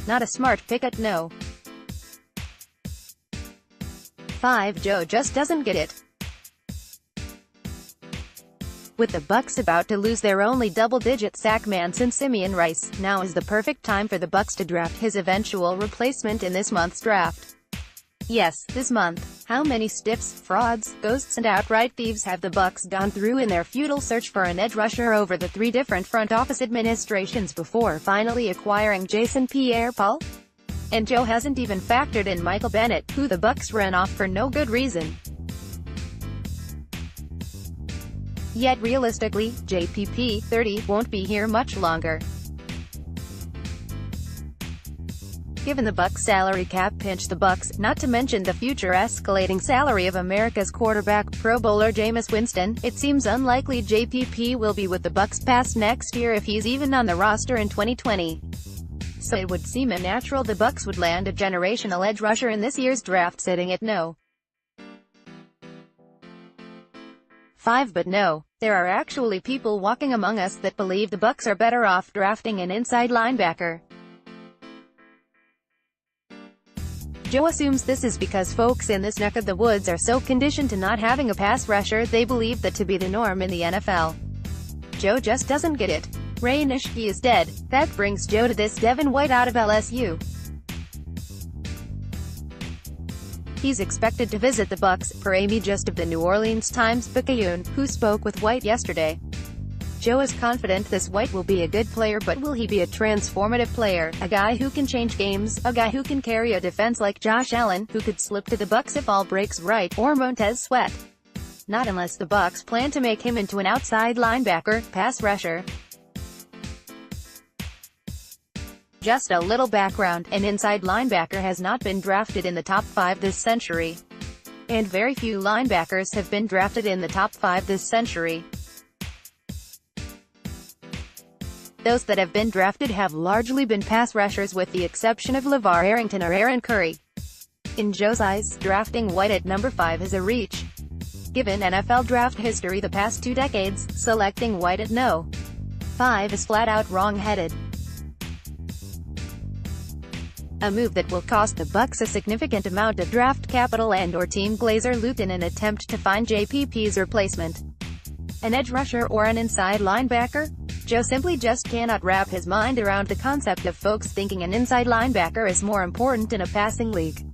Not a smart pick at no. 5. Joe just doesn't get it. With the Bucs about to lose their only double-digit sack man since Simeon Rice, now is the perfect time for the Bucs to draft his eventual replacement in this month's draft. Yes, this month. How many stiffs, frauds, ghosts and outright thieves have the Bucs gone through in their futile search for an edge rusher over the 3 different front office administrations before finally acquiring Jason Pierre-Paul? And Joe hasn't even factored in Michael Bennett, who the Bucs ran off for no good reason. Yet realistically, JPP, 30, won't be here much longer. Given the Bucs' salary cap pinch, the Bucs, not to mention the future escalating salary of America's quarterback, Pro Bowler Jameis Winston, it seems unlikely JPP will be with the Bucs past next year if he's even on the roster in 2020. So it would seem unnatural the Bucs would land a generational edge rusher in this year's draft, sitting at no. 5. But no, there are actually people walking among us that believe the Bucs are better off drafting an inside linebacker. Joe assumes this is because folks in this neck of the woods are so conditioned to not having a pass rusher they believe that to be the norm in the NFL. Joe just doesn't get it. Ray Nitschke is dead. That brings Joe to this: Devin White out of LSU. He's expected to visit the Bucs, per Amy Just of the New Orleans Times-Picayune, who spoke with White yesterday. Joe is confident this White will be a good player, but will he be a transformative player, a guy who can change games, a guy who can carry a defense like Josh Allen, who could slip to the Bucs if all breaks right, or Montez Sweat? Not unless the Bucs plan to make him into an outside linebacker, pass rusher. Just a little background: an inside linebacker has not been drafted in the top 5 this century. And very few linebackers have been drafted in the top 5 this century. Those that have been drafted have largely been pass rushers with the exception of LeVar Arrington or Aaron Curry. In Joe's eyes, drafting White at number 5 is a reach. Given NFL draft history the past 2 decades, selecting White at no. 5 is flat-out wrong-headed. A move that will cost the Bucs a significant amount of draft capital and/or team glazer loot in an attempt to find JPP's replacement. An edge rusher or an inside linebacker? Joe simply just cannot wrap his mind around the concept of folks thinking an inside linebacker is more important in a passing league.